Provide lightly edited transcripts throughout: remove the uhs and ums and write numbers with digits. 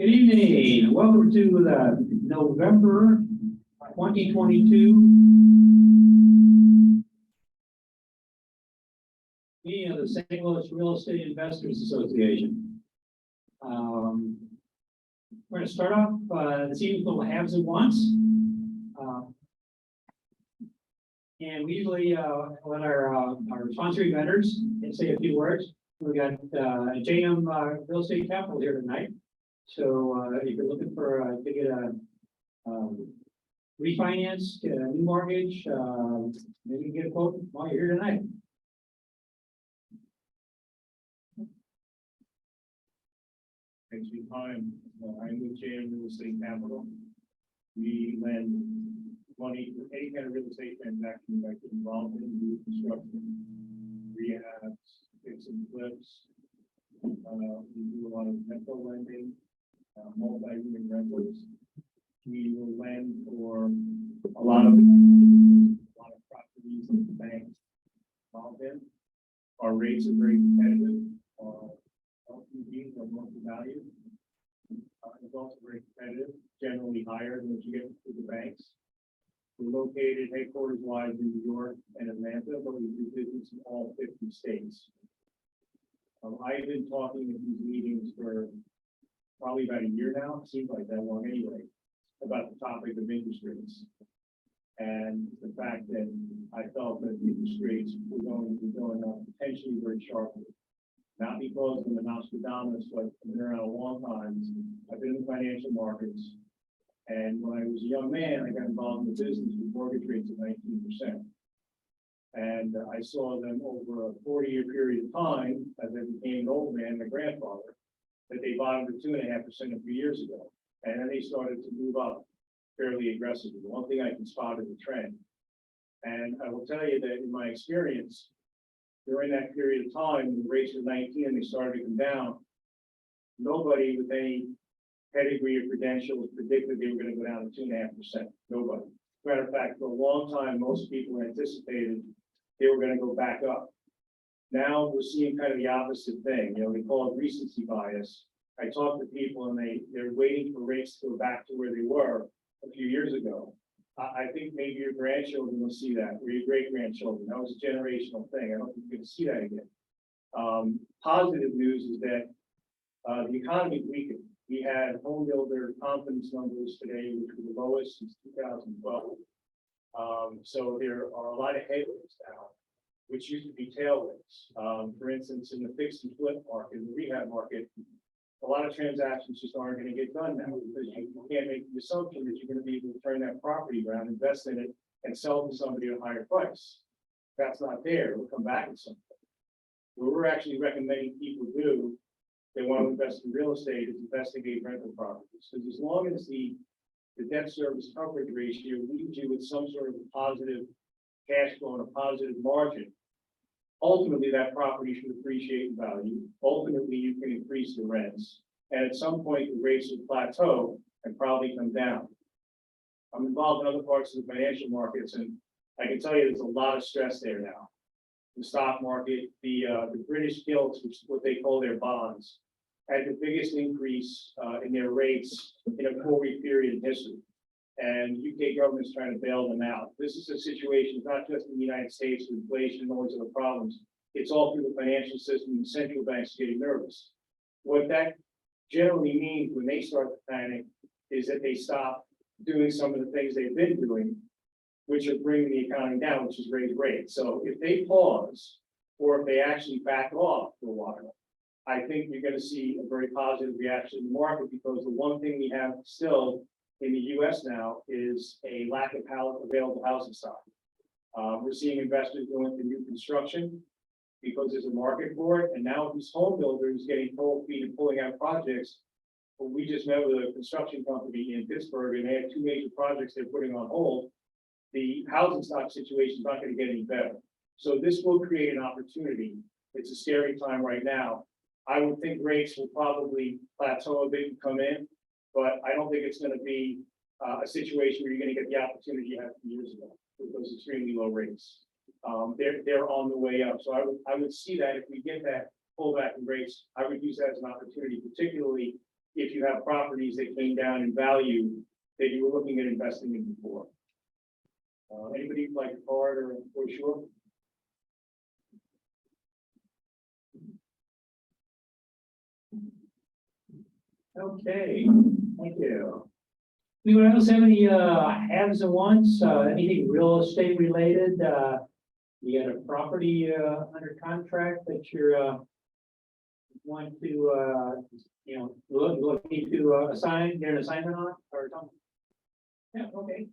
Good evening. Welcome to the November 2022 meeting of the St. Louis Real Estate Investors Association. We're going to start off this evening with haves and wants. And we usually let our sponsoring vendors say a few words. We got JM Real Estate Capital here tonight. So if you're looking for to get a refinance, get a new mortgage, maybe you can get a quote while you're here tonight. Thanks for your time. I'm with JM Real Estate Capital. We lend money for any kind of real estate transaction that get involved in new construction, rehabs, fix and flips. We do a lot of rental lending, multi-unit rentals. We will lend for a lot of properties that the banks involved in. Our rates are very competitive. LTVs are more value. It's also very competitive, generally higher than what you get through the banks. We're located headquarters-wise in New York and Atlanta, but we do business in all 50 states. I've been talking at these meetings for probably about a year now, it seems like that long anyway, about the topic of interest rates. And the fact that I felt that interest rates were going to be going up potentially very sharply. Not because I'm a Nostradamus, but I've been around a long time. I've been in the financial markets. And when I was a young man, I got involved in the business with mortgage rates of 19%. And I saw them over a 40-year period of time, as I became an old man, my grandfather, that they bottomed at 2.5% a few years ago. And then they started to move up fairly aggressively. The one thing I can spot is a trend. And I will tell you that in my experience, during that period of time, when the rates were 19 and they started to come down, nobody with any pedigree or credentials predicted they were going to go down to 2.5%. Nobody. Matter of fact, for a long time, most people anticipated they were going to go back up. Now we're seeing kind of the opposite thing. You know, they call it recency bias. I talk to people and they're waiting for rates to go back to where they were a few years ago. I think maybe your grandchildren will see that, or your great-grandchildren. That was a generational thing. I don't think you're going to see that again. Positive news is that the economy weakened. We had home builder confidence numbers today, which were the lowest since 2012. So there are a lot of headwinds now, which used to be tailwinds. For instance, in the fix and flip market, in the rehab market, a lot of transactions just aren't going to get done now because you can't make the assumption that you're going to be able to turn that property around, invest in it, and sell it to somebody at a higher price. If that's not there, we'll come back at some point. What we're actually recommending people do, if they want to invest in real estate, is investigate rental properties. Because as long as the debt service coverage ratio leaves you with some sort of a positive cash flow and a positive margin, ultimately that property should appreciate in value. Ultimately, you can increase the rents. And at some point, the rates will plateau and probably come down. I'm involved in other parts of the financial markets, and I can tell you there's a lot of stress there now. The stock market, the British gilts, which is what they call their bonds, had the biggest increase in their rates in a 4-week period in history. And UK government's trying to bail them out. This is a situation, not just in the United States with inflation and all these other problems. It's all through the financial system and central banks getting nervous. What that generally means when they start to panic is that they stop doing some of the things they've been doing, which are bringing the economy down, which is raise rates. So if they pause, or if they actually back off for a while, I think you're going to see a very positive reaction in the market, because the one thing we have still in the U.S. now is a lack of available housing stock. We're seeing investors going into new construction because there's a market for it. And now these home builders getting cold feet and pulling out projects. Well, we just met with a construction company in Pittsburgh, and they had 2 major projects they're putting on hold. The housing stock situation is not going to get any better. So this will create an opportunity. It's a scary time right now. I would think rates will probably plateau a bit and come in, but I don't think it's going to be a situation where you're going to get the opportunity you had a few years ago with those extremely low rates. They're on the way up. So I would see that if we get that pullback in rates, I would use that as an opportunity, particularly if you have properties that came down in value that you were looking at investing in before. Anybody like a card or sure? Okay, thank you. Anyone else have any haves and wants, anything real estate related? You got a property under contract that you're want to looking to assign, get an assignment on or something? Yeah, okay.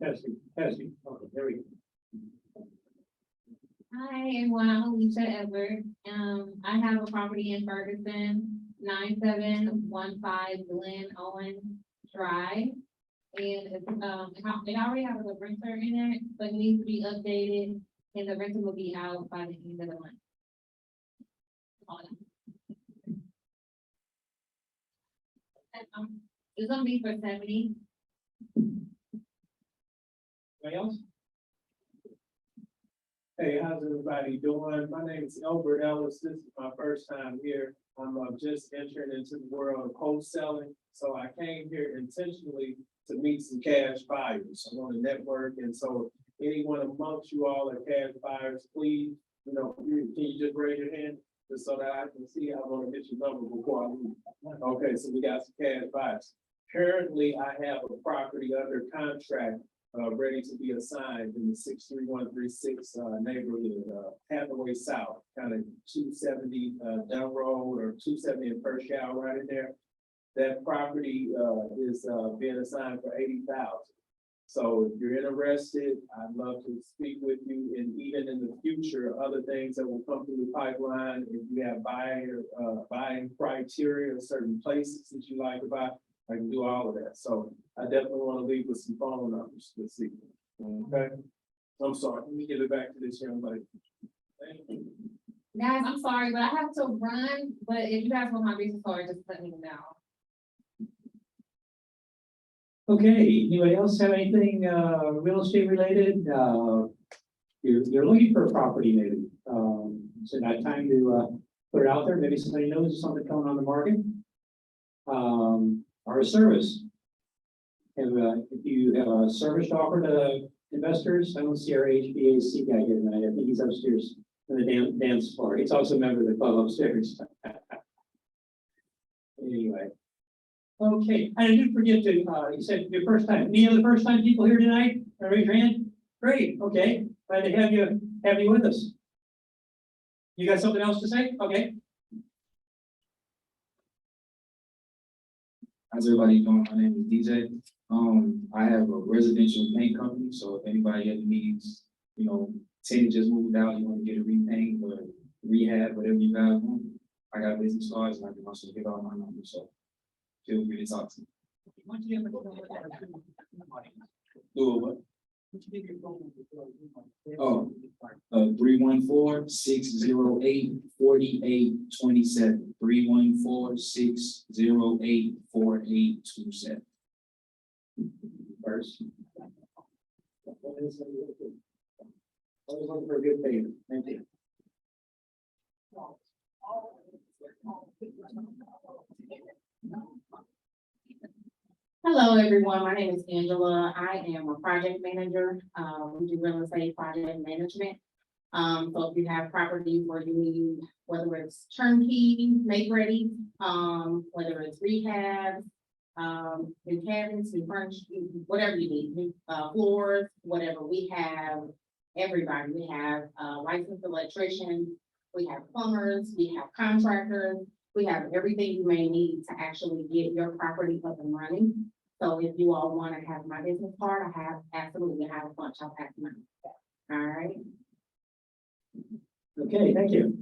Testing. Okay, there we go. Hi, everyone. I'm Alicia Edward. I have a property in Ferguson, 9715 Glen Owen Drive. And it already has a renter in it, but it needs to be updated, and the renter will be out by the end of the month. It's gonna be for 70. Anybody else? Hey, how's everybody doing? My name is Albert Ellis. This is my first time here. I'm just entering into the world of wholesaling. So I came here intentionally to meet some cash buyers. I want to network. And so anyone amongst you all are cash buyers, please, can you just raise your hand just so that I can see? I want to get your number before I leave. Okay, so we got some cash buyers. Currently, I have a property under contract ready to be assigned in the 63136 neighborhood, Hathaway South, kind of 270 Dunn Road or 270 in Pershaw, right in there. That property is being assigned for 80,000. So if you're interested, I'd love to speak with you, and even in the future, other things that will come through the pipeline. If you have buying criteria, certain places that you like to buy, I can do all of that. So I definitely want to leave with some phone numbers this evening. Okay. I'm sorry. Let me give it back to this young lady. Thank you. Guys, I'm sorry, but I have to run. But if you guys want my business card, just let me know. Okay, anybody else have anything real estate related? You're looking for a property maybe. Is it not time to put it out there? Maybe somebody knows something coming on the market. Or a service. If you have a service to offer to investors, I don't see our HVAC guy here tonight. I think he's upstairs in the dance floor. He's also a member of the club upstairs. Anyway. Okay, I didn't forget to, you said your first time. Any other first time people here tonight? Raise your hand. Great, okay. Glad to have you with us. You got something else to say? Okay. How's everybody doing? My name is DJ. I have a residential paint company, so if anybody ever needs, tenant just moved out, you want to get a repaint or rehab, whatever you guys want, I got business cards and I can also give out my number, so feel free to talk to me. Do a what? Oh, 314-608-4827. 314-608-4827. First. Always looking for a good favor. Thank you. Hello, everyone. My name is Angela. I am a project manager. We do real estate project management. So if you have properties where you need, whether it's turnkey, make ready, whether it's rehab, new cabinets, new furniture, whatever you need, new floors, whatever, we have everybody. We have licensed electricians, we have plumbers, we have contractors, we have everything you may need to actually get your property up and running. So if you all want to have my business card, I have absolutely have a bunch. I'll pass them out. All right. Okay, thank you.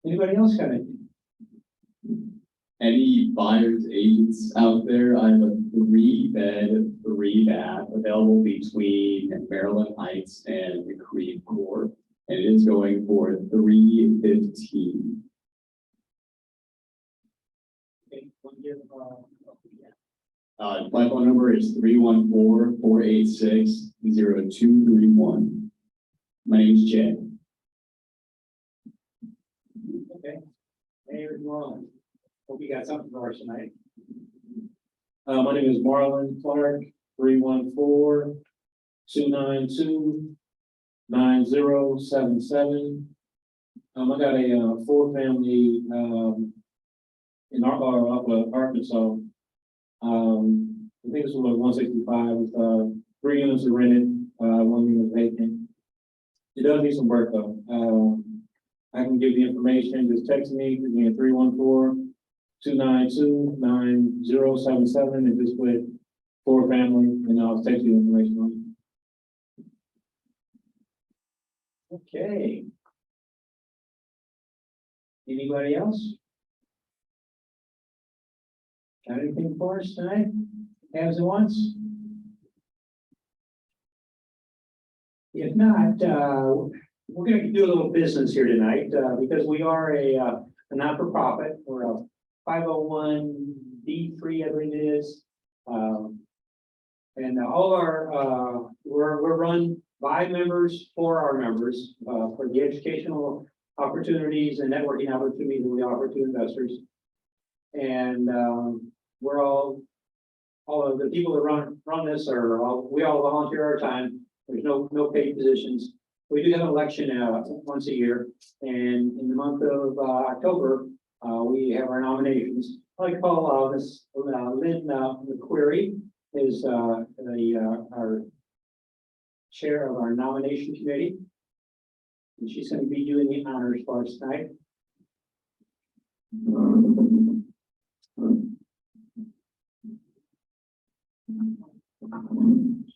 Anybody else got it? Any buyers agents out there? I have a 3-bed, 3-bath available between Maryland Heights and the Creve Court, and it is going for $315. Okay, want to give, My phone number is 314-486-0231. My name is Jay. okay. Hey, Marlon. Hope you got something for us tonight. My name is Marlon Clark, 314-292-9077. I got a four-family, in Arkansas. I think it's about 165 with, 3 units are rented, 1 unit is vacant. It does need some work though. I can give the information, just text me, again, 314-292-9077, and just put four family, and I'll text you the information on it. Okay. Anybody else? Got anything for us tonight? Has it once? If not, we're gonna do a little business here tonight, because we are a not-for-profit. We're a 501(b)(3), I believe it is. And all our, we're run by members for our members, for the educational opportunities and networking opportunities that we offer to investors. And we're all of the people that run this we all volunteer our time. There's no paid positions. We do have an election once a year, and in the month of October, we have our nominations. I'd like to call Miss Lynn McQuarrie is our chair of our nomination committee, and she's going to be doing the honors for us tonight.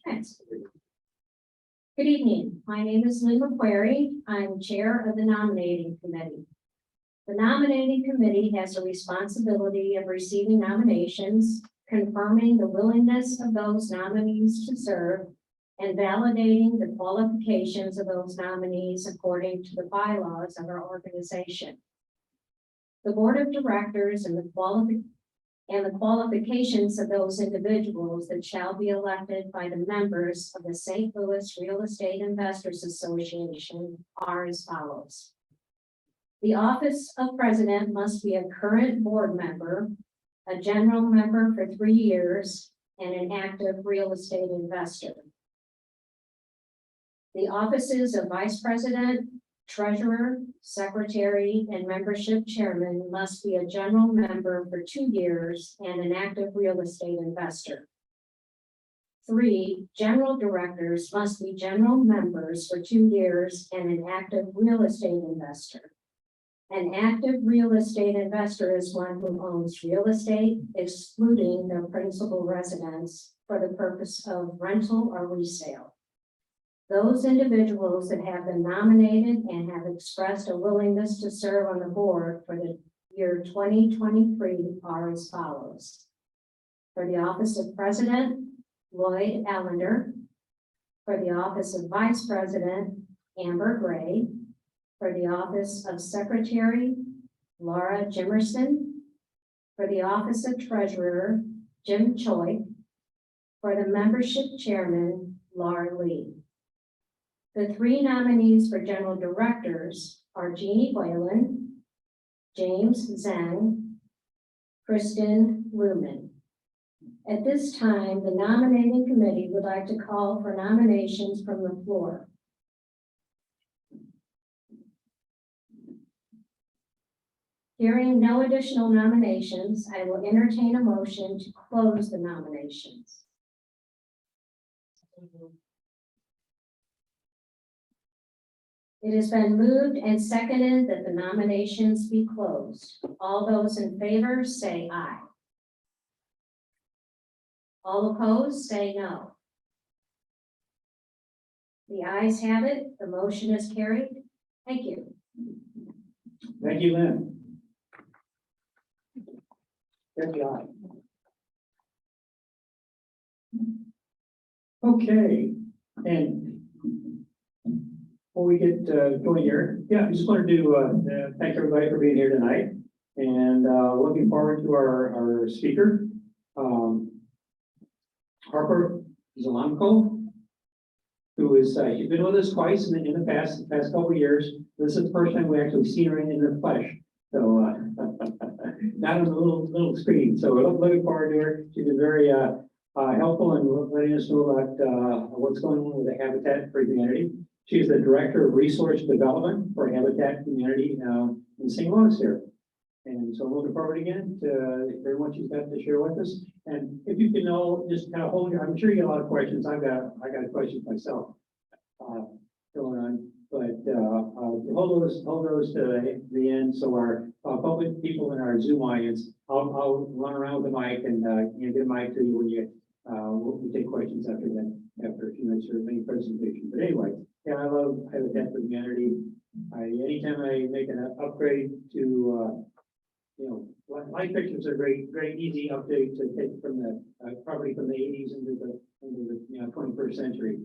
Thanks. Good evening. My name is Lynn McQuarrie. I'm chair of the nominating committee. The nominating committee has a responsibility of receiving nominations, confirming the willingness of those nominees to serve, and validating the qualifications of those nominees according to the bylaws of our organization. The board of directors and the qualifications of those individuals that shall be elected by the members of the St. Louis Real Estate Investors Association are as follows. The office of president must be a current board member, a general member for 3 years, and an active real estate investor. The offices of vice president, treasurer, secretary, and membership chairman must be a general member for 2 years and an active real estate investor. 3, general directors must be general members for 2 years and an active real estate investor. An active real estate investor is one who owns real estate, excluding their principal residence, for the purpose of rental or resale. Those individuals that have been nominated and have expressed a willingness to serve on the board for the year 2023 are as follows. For the office of president, Lloyd Allender. For the office of vice president, Amber Gray. For the office of secretary, Laura Jimerson. For the office of treasurer, Jim Choi. For the membership chairman, Laura Lee. The 3 nominees for general directors are Jeannie Whalen, James Zhang, Kristen Lumen. At this time, the nominating committee would like to call for nominations from the floor. Hearing no additional nominations, I will entertain a motion to close the nominations. It has been moved and seconded that the nominations be closed. All those in favor say aye. All opposed say no. The ayes have it. The motion is carried. Thank you. Thank you, Lynn. Good job. Okay, and before we get going here, I just wanted to thank everybody for being here tonight. And looking forward to our speaker, Harper Zielonko, who is, she's been with us twice in the past couple of years. This is the first time we actually seen her in the flesh. So, not on the little screen. So we're looking forward to her. She's been very, helpful in letting us know about, what's going on with the Habitat for Humanity. She's the Director of Resource Development for Habitat Community, in St. Louis here. And so looking forward again to hearing what she's got to share with us. And if you can all just kind of hold your, I'm sure you get a lot of questions. I got questions myself, going on, but, hold those to the end. So our public people in our Zoom audience, I'll run around with the mic and, get a mic to you when you, we'll take questions after that, after a few minutes or main presentation. But anyway, yeah, I love Habitat for Humanity. Anytime I make an upgrade to, light pictures are great, easy update to take from the property from the 80s into the 21st century.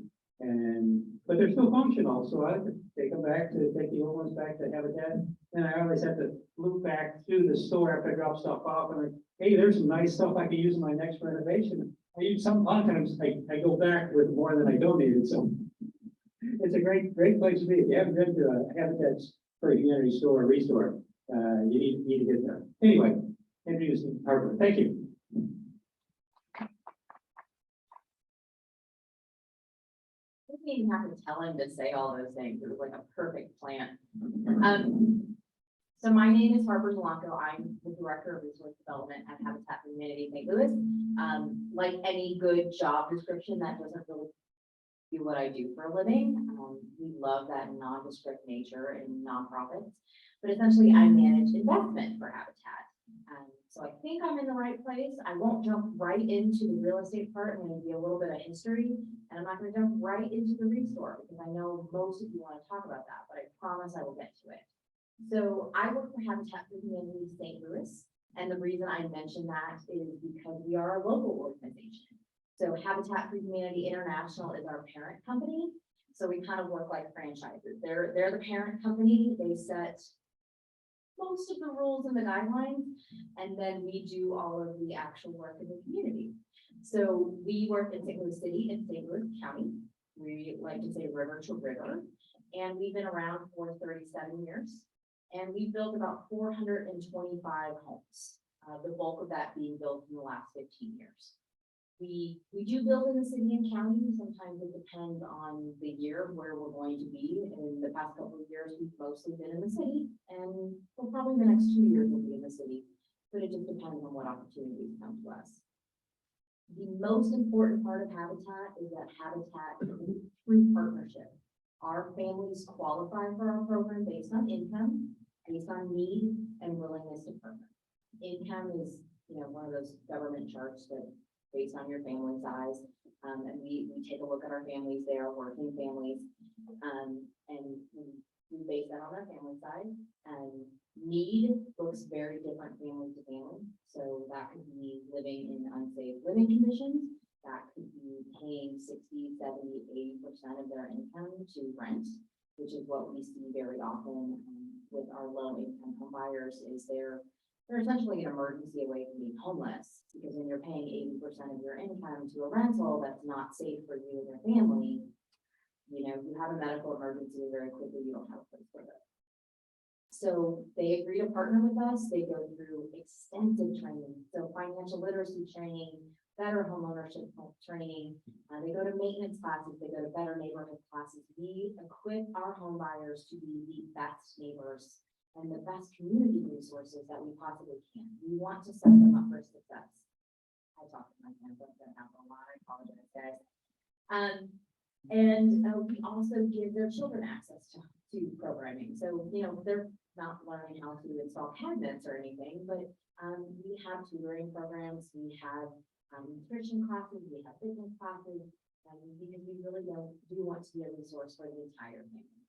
But they're still functional, so I have to take the old ones back to Habitat. And I always have to loop back through the store after I drop stuff off and like, hey, there's some nice stuff I can use in my next renovation. A lot of times I go back with more than I donated, so it's a great place to be. If you haven't been to a Habitat for Humanity store or restore, you need to get there. Anyway, introducing Harper. Thank you. I didn't even have to tell him to say all those things. It was like a perfect plan. So my name is Harper Solanko. I'm the Director of Resource Development at Habitat for Humanity St. Louis. Like any good job description, that doesn't really do what I do for a living. We love that nondescript nature in nonprofits, but essentially I manage investment for Habitat. So I think I'm in the right place. I won't jump right into the real estate part. I'm going to give a little bit of history, and I'm not going to jump right into the restore because I know most of you want to talk about that, but I promise I will get to it. So I work for Habitat for Humanity St. Louis, and the reason I mention that is because we are a local organization. So Habitat for Humanity International is our parent company. So we kind of work like franchises. They're the parent company. They set most of the rules and the guidelines, and then we do all of the actual work in the community. So we work in St. Louis City and St. Louis County. We like to say river to river, and we've been around for 37 years. And we built about 425 homes, the bulk of that being built in the last 15 years. We do build in the city and county. Sometimes it depends on the year where we're going to be. In the past couple of years, we've mostly been in the city, and for probably the next 2 years we'll be in the city, but it just depends on what opportunities come to us. The most important part of Habitat is that Habitat is through partnership. Our families qualify for our program based on income, based on need, and willingness to partner. Income is, one of those government charts that based on your family size, and we take a look at our families. They are working families, and we base that on our family size. And need looks very different family to family. So that could be living in unsafe living conditions. That could be paying 60, 70, 80% of their income to rent, which is what we see very often with our low income home buyers. Is they're essentially an emergency away from being homeless, because when you're paying 80% of your income to a rental that's not safe for you and your family, you have a medical emergency very quickly, you don't have a place to live. So they agree to partner with us. They go through extensive training, so financial literacy training, better homeownership training. They go to maintenance classes. They go to better neighborhood classes. We equip our home buyers to be the best neighbors and the best community resources that we possibly can. We want to set them up for success. I talked to my hands up there now a lot. I apologize, guys. We also give their children access to programming. So, they're not learning how to install cabinets or anything, but we have tutoring programs. We have nutrition classes. We have business classes, because we really do want to be a resource for the entire family.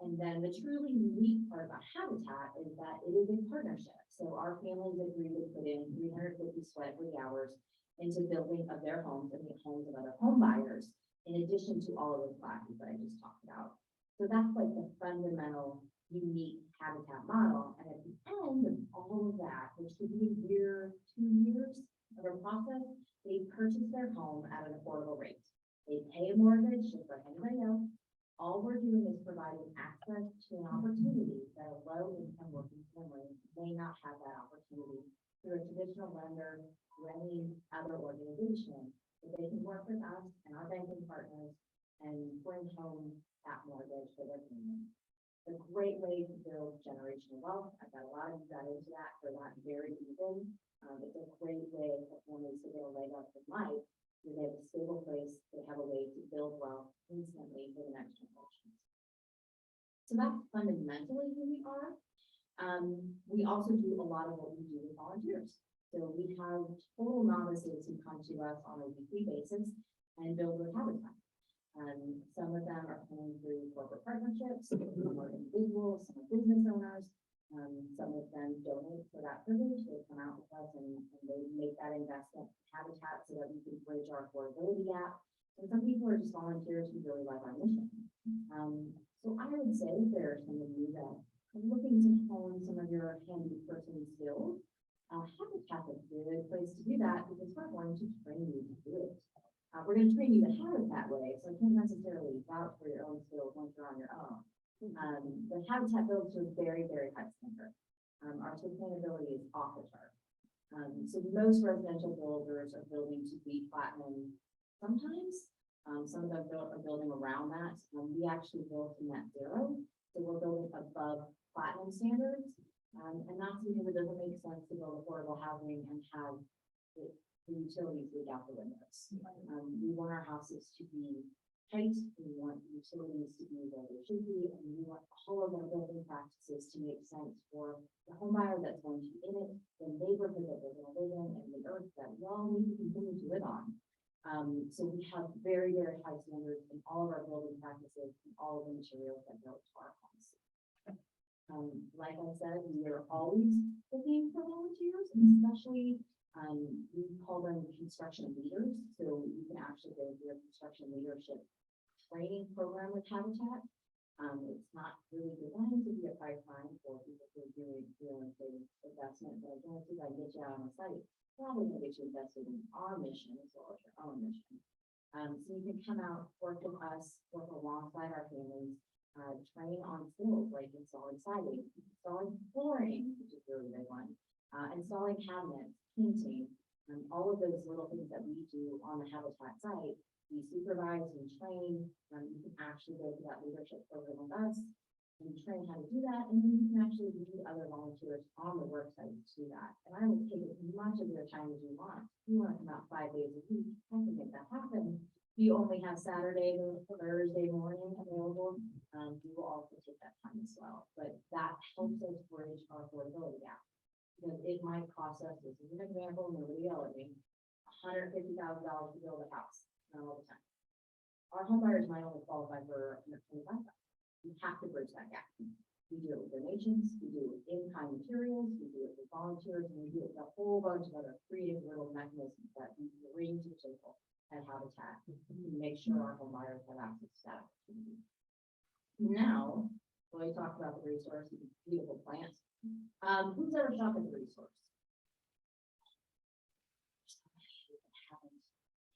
And then the truly unique part about Habitat is that it is a partnership. So our families agree to put in 350 sweat-free hours into building of their homes and the homes of other home buyers, in addition to all of the classes that I just talked about. So that's like the fundamental unique habitat model. And at the end of all of that, which could be a year, 2 years of a process, they purchase their home at an affordable rate. They pay a mortgage just like anybody else. All we're doing is providing access to an opportunity that a low-income working family may not have that opportunity through a traditional lender or any other organization. But they can work with us and our banking partners and bring home that mortgage for their family. It's a great way to build generational wealth. I've got a lot of you got into that for that very reason. It's a great way for families to get a leg up in life. They have a stable place, they have a way to build wealth instantly for the next generation. So that's fundamentally who we are. We also do a lot of what we do with volunteers. So we have total novices who come to us on a weekly basis and build their habitat. Some of them are coming through corporate partnerships, some are individuals, some are business owners. Some of them donate for that privilege. They come out with us and they make that investment in habitat so that we can bridge our affordability gap. And some people are just volunteers who really like our mission. So I would say if there are some of you that are looking to hone some of your handy person skills, habitat is a good place to do that because we're going to train you to do it. We're going to train you the habitat way, so I can't necessarily vouch for your own skills once you're on your own. The habitat builds to a very, very high standard. Our sustainability is off the chart. So most residential builders are building to be platinum sometimes. Some of them are building around that. We actually build to net zero. So we're building above platinum standards. And that's because it doesn't make sense to build affordable housing and have the utilities leak out the windows. We want our houses to be tight, we want utilities to be where they should be, and we want all of our building practices to make sense for the home buyer that's going to be in it, the neighborhood that they're going to live in, and the earth that we all need to continue to live on. So we have very, very high standards in all of our building practices and all of the materials that go to our homes. Like I said, we are always looking for volunteers, especially we call them construction leaders. So you can actually go through a construction leadership training program with Habitat. It's not really designed to be a pipeline for people who are doing real estate investment, but I guarantee if I get you out on the site, probably gonna get you invested in our mission as well as your own mission. So you can come out, work with us, work alongside our families, train on skills like installing siding, installing flooring, which is really a big one, installing cabinets, painting, all of those little things that we do on the Habitat site. We supervise and train. You can actually go to that leadership program with us and train how to do that. And then you can actually lead other volunteers on the work site to do that. And I will take as much of your time as you want. If you want to come out 5 days a week, I can make that happen. If you only have Saturday or Thursday morning available, we will also take that time as well. But that helps us bridge our affordability gap. Because it might cost us, this is an example, nobody yell at me, $150,000 to build a house. Not all the time. Our home buyers might only qualify for $125,000. We have to bridge that gap. We do it with donations, we do it with in-kind materials, we do it with volunteers, and we do it with a whole bunch of other creative little mechanisms that we bring to the table at Habitat to make sure our home buyers have access to that opportunity. Now, when we talk about the resource, beautiful plants. Who's ever shopped at the resource?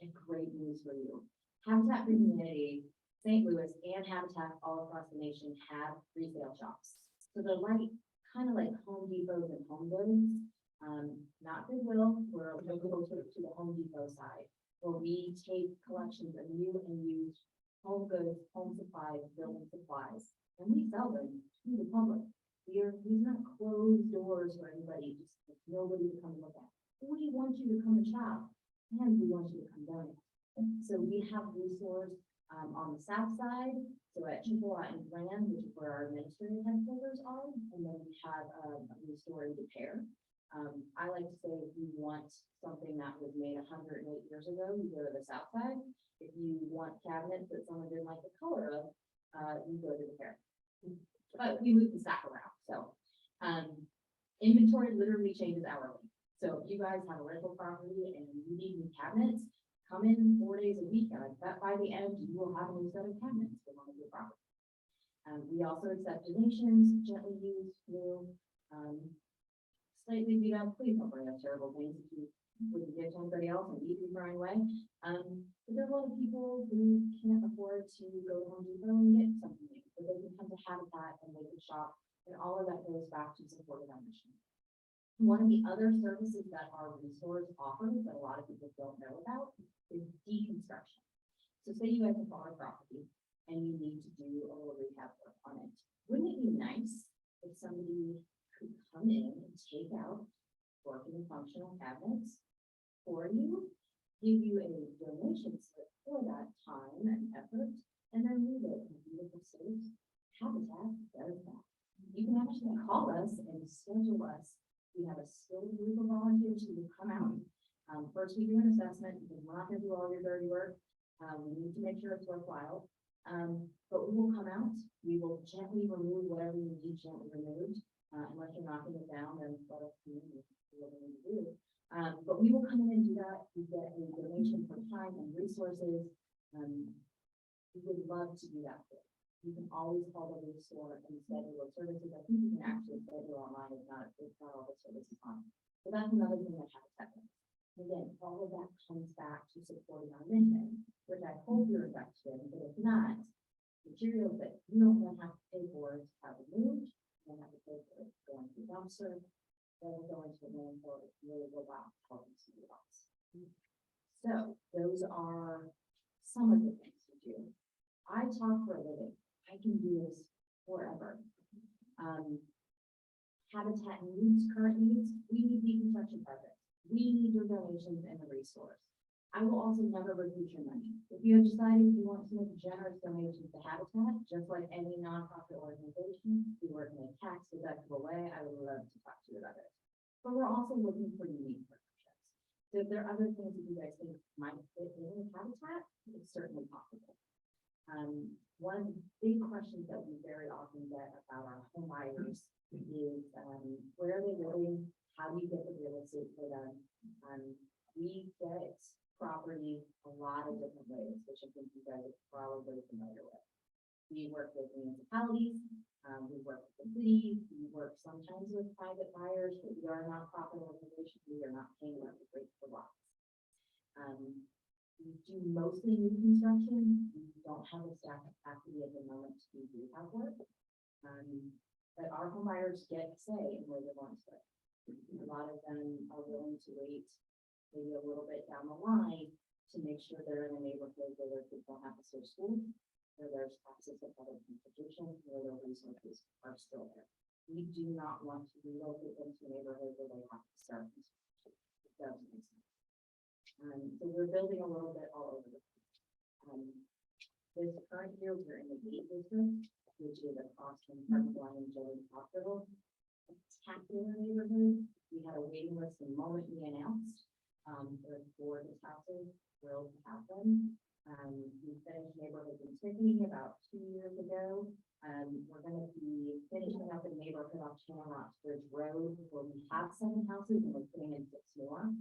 And great news for you. Habitat for Humanity, St. Louis, and Habitat all across the nation have resale shops. So they're like, kind of like Home Depots and Home Goods. Not Goodwill, we're a little to the Home Depot side, where we take collections of new and used home goods, home supplies, building supplies, and we sell them to the public. These are not closed doors for anybody, just nobody to come look at. We want you to come and shop. And we want you to come down. So we have resource on the south side, so at Chippewa and Grand, which is where our administrative headquarters are, and then we have a restoring repair. I like to say if you want something that was made 108 years ago, you go to the south side. If you want cabinets that someone didn't like the color of, you go to the repair. But we move the stack around, so inventory literally changes hourly. So if you guys have a rental property and you need new cabinets, come in 4 days a week. And I bet by the end, you will have a new set of cabinets for one of your properties. We also accept donations, gently used, new, slightly beat up, please don't bring up terrible things if you wouldn't give to anybody else and eat your own way. But there are a lot of people who can't afford to go to Home Depot and get something new, but they can come to Habitat and they can shop, and all of that goes back to supporting our mission. One of the other services that our resource offers that a lot of people don't know about is deconstruction. So say you guys have bought a property and you need to do a little rehab work on it. Wouldn't it be nice if somebody could come in and take out working functional cabinets for you, give you a donation slip for that time and effort, and then leave it in beautiful state? Habitat does that. You can actually call us and schedule us. We have a skilled group of volunteers who will come out. First, we do an assessment because we're not going to do all your dirty work. We need to make sure it's worthwhile. But we will come out. We will gently remove whatever you need gently removed. Unless you're knocking it down, then let us do what we need to do. But we will come in and do that. We get a donation for time and resources. We would love to do that for you. You can always call the store and schedule those services. I think you can actually schedule online. It's not all the services on. So that's another thing that Habitat does. Again, all of that comes back to supporting our mission, which I hope you're invested in, but if not, materials that you don't want to have to pay for to have removed, you don't have to pay for it going to the dumpster, then we'll go into the landfill, it's really go back to helping somebody else. So those are some of the things we do. I talk for a living. I can do this forever. Habitat needs, current needs, we need deconstruction projects. We need your donations and the resource. I will also never reduce your money. If you have decided you want to make generous donations to Habitat, just like any nonprofit organization, you work in a tax deductible way, I would love to talk to you about it. But we're also looking for unique partnerships. So if there are other things that you guys think might fit in with Habitat, it's certainly possible. One of the big questions that we very often get about our home buyers is where are they living? How do you get the real estate for them? We get property a lot of different ways, which I think you guys are probably familiar with. We work with municipalities, we work with the city, we work sometimes with private buyers, but we are a nonprofit organization. We are not paying market rate for lots. We do mostly new construction. We don't have the staff capacity at the moment to do rehab work. But our home buyers get say in where they want to live. A lot of them are willing to wait maybe a little bit down the line to make sure they're in a neighborhood where their kids don't have to start school, where there's access to public transportation, where their resources are still there. We do not want to relocate them to a neighborhood where they have to start construction. It doesn't make sense. So we're building a little bit all over the place. This current year, we're in the Gate District, which is across from Harper Solanko and Children's Hospital. A spectacular neighborhood. We had a waiting list the moment we announced. There were 4 houses, thrilled to have them. We finished neighborhood in Tiffany about 2 years ago. We're going to be finishing up a neighborhood off Shamrock Bridge Road where we have 7 houses and we're putting in 6 more.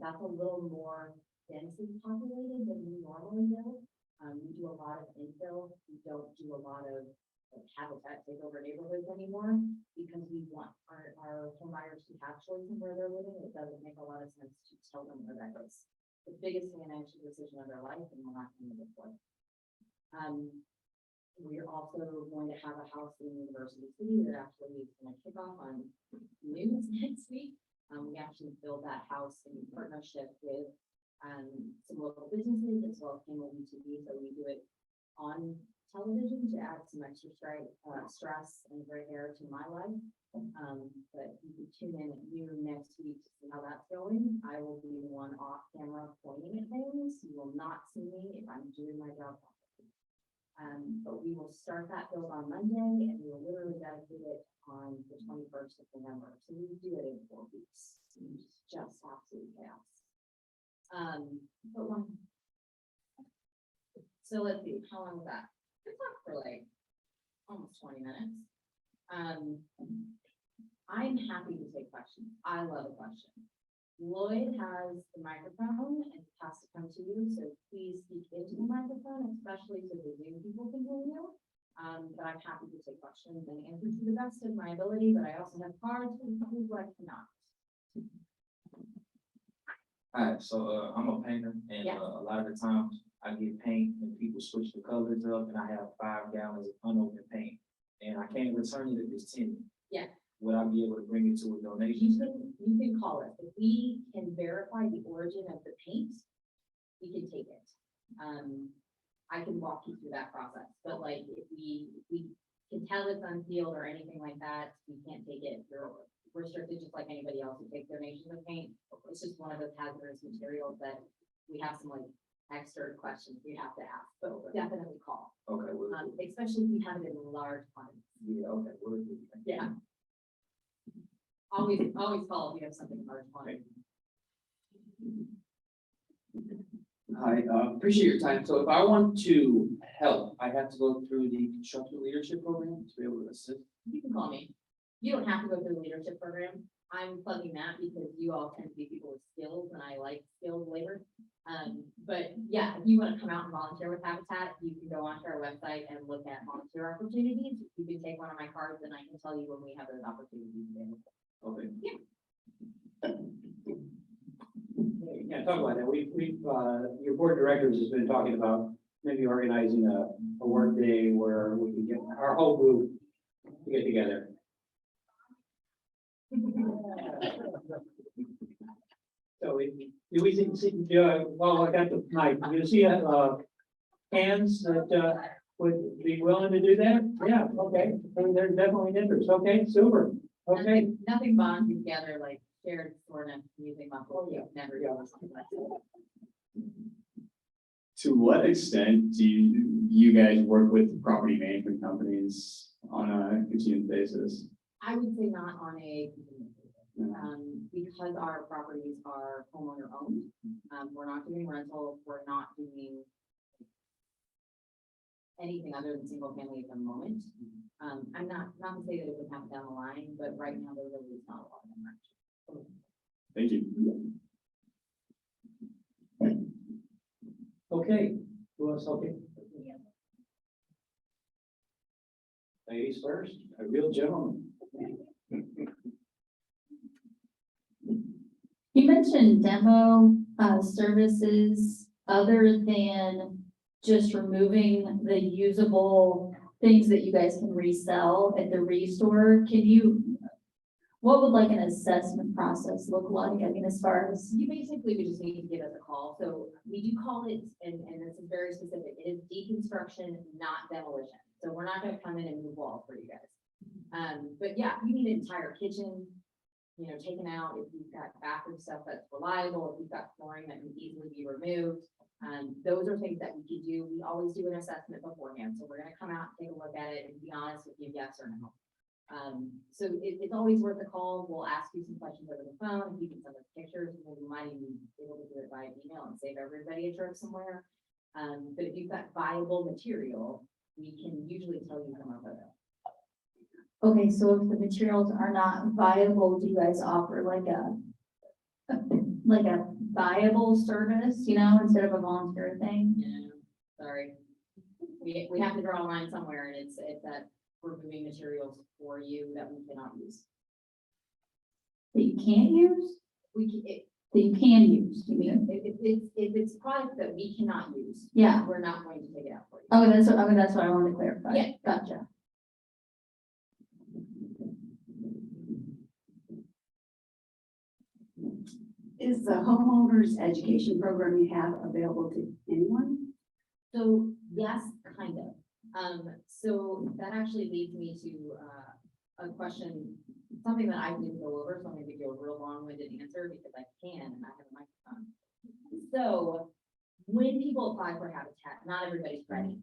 That's a little more densely populated than we normally do. We do a lot of infill. We don't do a lot of Habitat take over neighborhoods anymore because we want our home buyers to have choice in where they're living. It doesn't make a lot of sense to tell them where that is. The biggest financial decision of their life, and we're not going to live for it. We're also going to have a house in University City that actually is going to kick off on news next week. We actually build that house in partnership with some local businesses as well as cable TV. So we do it on television to add some extra stress and gray hair to my life. But you can tune in at noon next week to see how that's going. I will be the one off camera pointing at things. You will not see me if I'm doing my job properly. But we will start that build on Monday and we will literally dedicate it on the 21st of November. So we do it in 4 weeks. It's just absolute chaos. So let's see, how long was that? I talked for like almost 20 minutes. I'm happy to take questions. I love a question. Lloyd has the microphone and has to come to you, so please speak into the microphone, especially so the Zoom people can hear you. but I'm happy to take questions and answer to the best of my ability, but I also have cards who I cannot. Alright, so, I'm a painter, and, Yeah. a lot of the times, I get paint, and people switch the colors up, and I have 5 gallons of unopened paint, and I can't return it if it's 10. Yeah. Would I be able to bring it to a donation? You can call it. If we can verify the origin of the paint, we can take it. I can walk you through that process, but like if we can tell it's unsealed or anything like that, we can't take it. We're restricted just like anybody else who takes donations of paint. It's just one of those hazardous materials that we have some like extra questions we have to ask, but definitely call. Okay, well, Especially if you have it in large quantities. yeah, okay, well, Yeah. Always call if you have something in large quantity. Hi, appreciate your time. So if I want to help, I have to go through the construction leadership program to be able to assist. You can call me. You don't have to go through the leadership program. I'm plugging that because you all tend to be people with skills and I like skilled labor. But yeah, if you want to come out and volunteer with Habitat, you can go onto our website and look at volunteer opportunities. You can take one of my cards and I can tell you when we have those opportunities available. okay. Yeah, talk about that. Your board of directors has been talking about maybe organizing a work day where we can get our whole group to get together. So we see, well, I got the mic. You see, hands that, would be willing to do that? Yeah, okay. So there's definitely an interest. Okay, super. Okay. Nothing bonds you together like shared sort of music muscle. Yeah. Never Yeah. do something like that. To what extent do you guys work with property management companies on a continuous basis? I would say not on a, because our properties are homeowner owned. We're not doing rentals, we're not doing anything other than single family at the moment. I'm not to say that it would happen down the line, but right now there really is not a lot of them. Thank you. Okay, who else? Okay. Ladies first, a real gentleman. You mentioned demo services other than just removing the usable things that you guys can resell at the restore. What would like an assessment process look like? I mean, as far as, You basically would just need to give us a call. So we do call it, and this is very specific, it is deconstruction, not demolition. So we're not gonna come in and move walls for you guys. But yeah, you need an entire kitchen, taken out, if you've got bathroom stuff that's reliable, if you've got flooring that can easily be removed. Those are things that we can do. We always do an assessment beforehand. So we're gonna come out, take a look at it and be honest with you, yes or no. So it's always worth a call. We'll ask you some questions over the phone. If you can send us pictures, and we might even be able to do it by email and save everybody a trip somewhere. But if you've got viable material, we can usually tell you from our photo. okay, so if the materials are not viable, do you guys offer like a viable service, instead of a volunteer thing? Yeah, sorry. We have to draw a line somewhere and it's that we're moving materials for you that we cannot use. That you can't use? That you can use, you mean? If it's product that we cannot use, Yeah. we're not going to take it out for you. Okay, that's what I wanted to clarify. Yeah. Gotcha. Is the homeowners education program you have available to anyone? So yes, kind of. So that actually leads me to a question, something that I didn't go over, so I'm gonna give you a real long-winded answer because I can and I have a microphone. So when people apply for Habitat, not everybody's ready.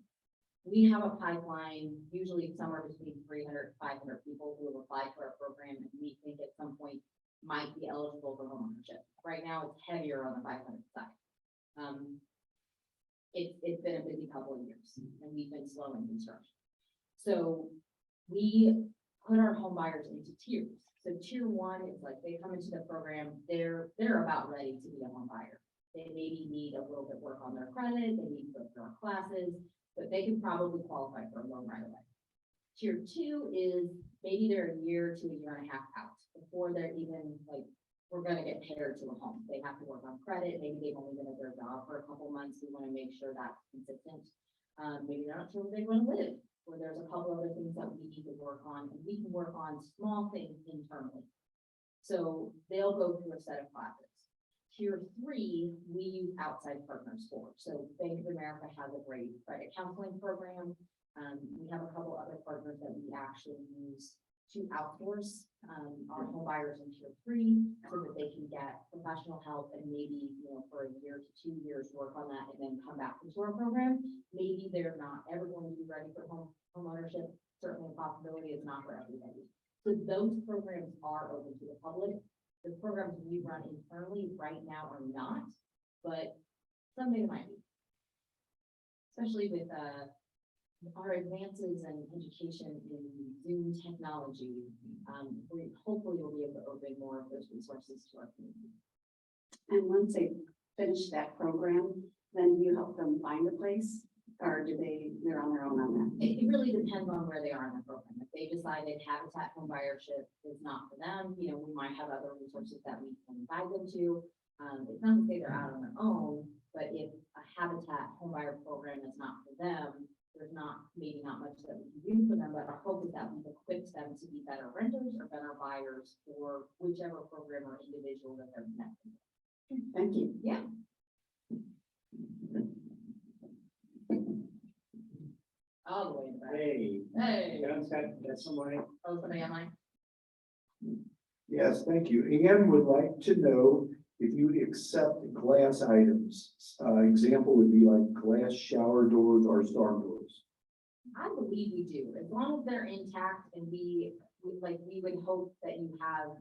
We have a pipeline, usually somewhere between 300 to 500 people who have applied for our program and we think at some point might be eligible for homeownership. Right now, it's heavier on the 500 side. It's been a busy couple of years and we've been slow in construction. So we put our home buyers into tiers. So tier one is like they come into the program, they're about ready to be a home buyer. They maybe need a little bit work on their credit, they need to go through our classes, but they can probably qualify for a loan right away. Tier 2 is maybe they're a year to a year and a half out before they're even like, we're gonna get paired to a home. They have to work on credit, maybe they've only been at their job for a couple months, we wanna make sure that's consistent. Maybe they're not sure where they wanna live, or there's a couple other things that we need to work on, and we can work on small things internally. So they'll go through a set of classes. Tier 3, we use outside partners for. So Bank of America has a great credit counseling program. We have a couple other partners that we actually use to outsource our home buyers in Tier 3 so that they can get professional help and maybe, for a year to 2 years, work on that and then come back into our program. Maybe they're not ever going to be ready for home ownership. Certainly a possibility, is not for everybody. So those programs are open to the public. The programs we run internally right now are not, but someday they might be. Especially with our advances in education in Zoom technology, we hopefully will be able to open more of those resources to our community. And once they finish that program, then you help them find a place, or they're on their own on that? It really depends on where they are in the program. If they decided habitat home buyership is not for them, we might have other resources that we can guide them to. It's not to say they're out on their own, but if a habitat home buyer program is not for them, there's maybe not much that we can do for them, but our hope is that we've equipped them to be better renters or better buyers for whichever program or individual that they're connected with. Thank you. Yeah. All the way in the back. Hey, Hey. got somebody. Oh, somebody online? Yes, thank you. Ann would like to know if you would accept glass items. Example would be like glass shower doors or storm doors. I believe we do, as long as they're intact and we would hope that you have,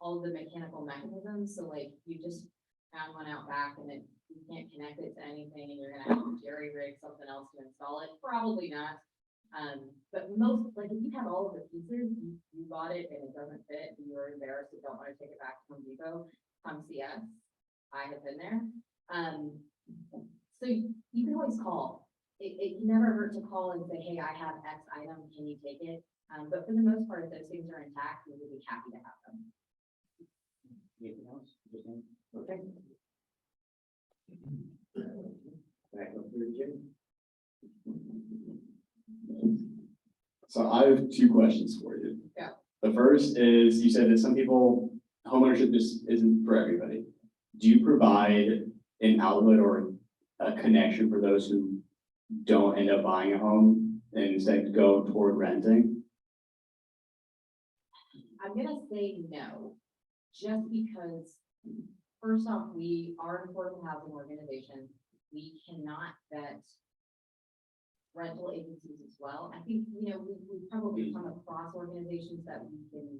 all the mechanical mechanisms, so like you just found one out back and you can't connect it to anything and you're gonna have to jerry rig something else to install it, probably not. But most, like if you have all of the pieces, you bought it and it doesn't fit, and you're embarrassed and don't wanna take it back to Home Depot, come see us. I have been there. So you can always call. It never hurt to call and say, hey, I have X item, can you take it? But for the most part, if those things are intact, we would be happy to have them. Anything else? Okay. Back up here, Jim. So I have two questions for you. Yeah. The first is, you said that some people, homeownership just isn't for everybody. Do you provide an outlet or a connection for those who don't end up buying a home and instead go toward renting? I'm gonna say no, just because, first off, we are an affordable housing organization. We cannot vet rental agencies as well. I think, we've probably come across organizations that we can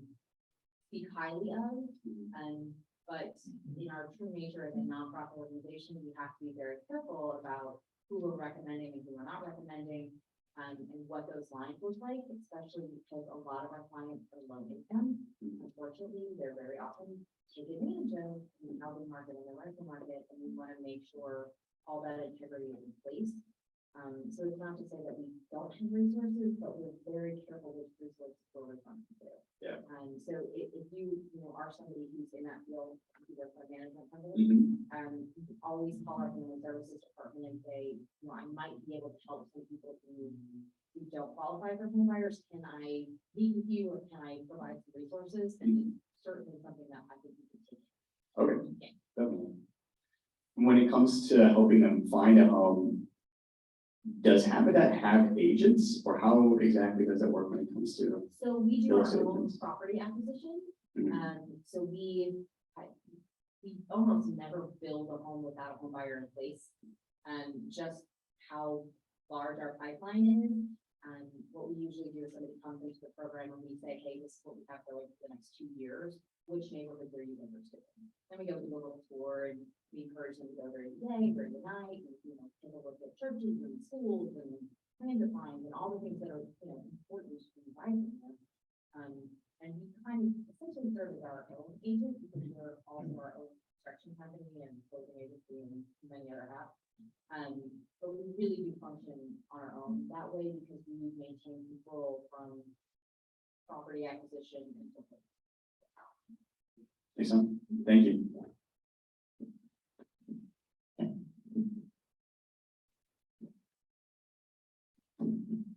speak highly of. But in our true nature as a nonprofit organization, we have to be very careful about who we're recommending and who we're not recommending, and what those lines look like, especially because a lot of our clients are low income. Unfortunately, they're very often taken advantage of in the housing market and the rental market, and we want to make sure all that integrity is in place. So it's not to say that we don't have resources, but we're very careful with resources we're responsible to. Yeah. So if you, are somebody who's in that field, you work for a management company, Mhm. you can always call our human services department and say, I might be able to help some people who don't qualify for home buyers. Can I meet with you, or can I provide some resources? And it's certainly something that I think we can take. Okay, definitely. When it comes to helping them find a home, does Habitat have agents, or how exactly does it work when it comes to? So we do Real our estate own agents. property acquisition. Mhm. So we almost never build a home without a home buyer in place. Just how large our pipeline is. What we usually do is somebody comes into the program and we say, hey, this is what we have going for the next 2 years. Which neighborhoods are you interested in? Then we go do a little tour, and we encourage them to go during the day, during the night, and, take a look at churches and schools and transit lines and all the things that are, important to provide them. And we kind of essentially serve as our own agent, because we're also our own construction company and closing agency and many other apps. But we really do function on our own. that way because we maintain control from property acquisition and. Excellent, thank you.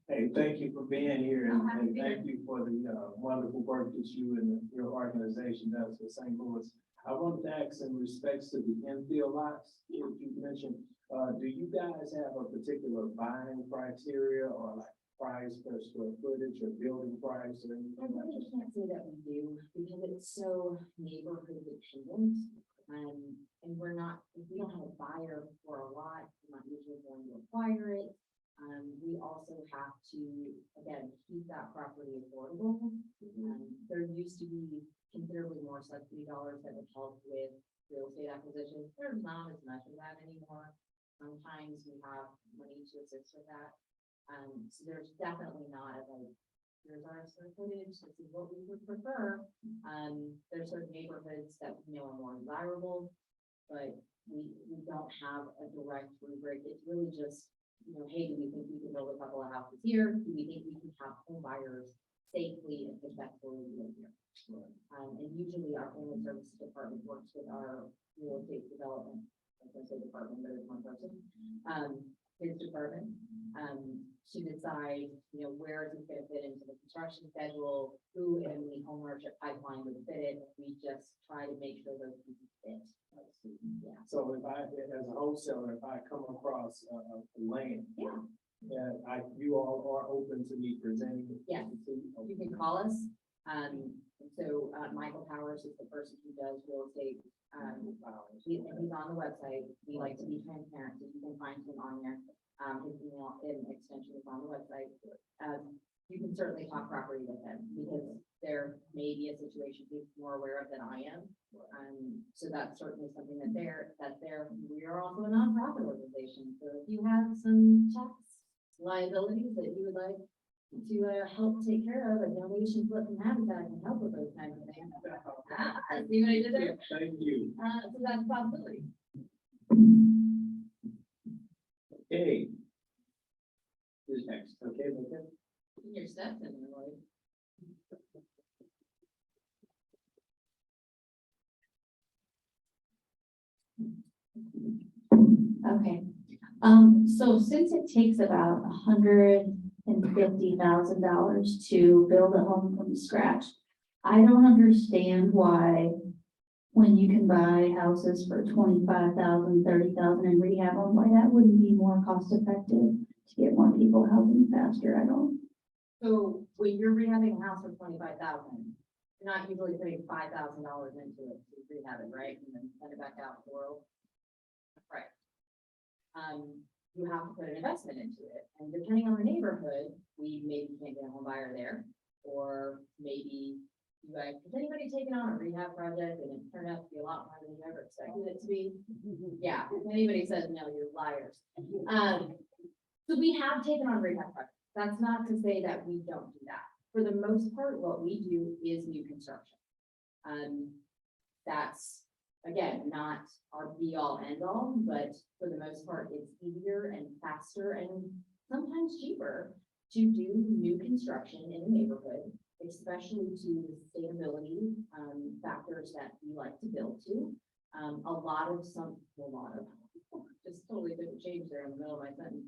Hey, thank you for being here Oh, happy to and be thank you for the wonderful work that you and your organization does for St. Louis. I wanted to ask in respects to the infill lots, that you mentioned, do you guys have a particular buying criteria or like price per square footage or building price or I anything like really that? can't say that we do, because it's so neighborhood dependent. And we don't have a buyer for a lot, we're not usually going to acquire it. We also have to, again, keep that property affordable. There used to be considerably more subsidy dollars that would help with real estate acquisition. There's not as much of that anymore. Sometimes we have money to assist with that. So there's definitely not a like, here's our square footage, this is what we would prefer. There's certain neighborhoods that we know are more desirable, but we don't have a direct rubric. It's really just, you know, hey, do we think we can build a couple of houses here? Do we think we can have home buyers safely and successfully live here? And usually our family services department works with our real estate development, I can say department, but it's one person, his department, to decide, you know, where is it going to fit into the construction schedule, who in the homeownership pipeline would fit it. We just try to make sure those pieces fit. Yeah. So if I, as a wholesaler, if I come across land. Yeah. You all are open to me presenting. it Yes. to you? You can call us. Michael Powers is the person who does real estate. He's on the website. We like to be transparent, so you can find him on there. His email and extension is on the website. You can certainly talk property with him because there may be a situation he's more aware of than I am. So that's certainly something that's there. We are also a nonprofit organization. So if you have some tax liabilities that you would like to help take care of, a donation slip from Habitat can help with those kinds of things. See what I did there? Thank you. So that's a possibility. Okay. Who's next? Okay, okay. Your steps in there, Lloyd. Okay, so since it takes about $150,000 to build a home from scratch, I don't understand why when you can buy houses for $25,000, $30,000 and rehab them, why that wouldn't be more cost effective to get more people housing faster. I don't. So when you're rehabbing a house for $25,000, you're not usually putting $5,000 into it to rehab it, right? And then send it back out to the world. Right. You have to put an investment into it. And depending on the neighborhood, we maybe can't get a home buyer there. Or maybe you guys, has anybody taken on a rehab project and it turned out to be a lot more than you ever expected it to be? Yeah, if anybody says no, you're liars. So we have taken on rehab projects. That's not to say that we don't do that. For the most part, what we do is new construction. That's, again, not our be all end all, but for the most part, it's easier and faster and sometimes cheaper to do new construction in a neighborhood, especially to the sustainability factors that we like to build to. Just totally didn't change there in the middle of my sentence.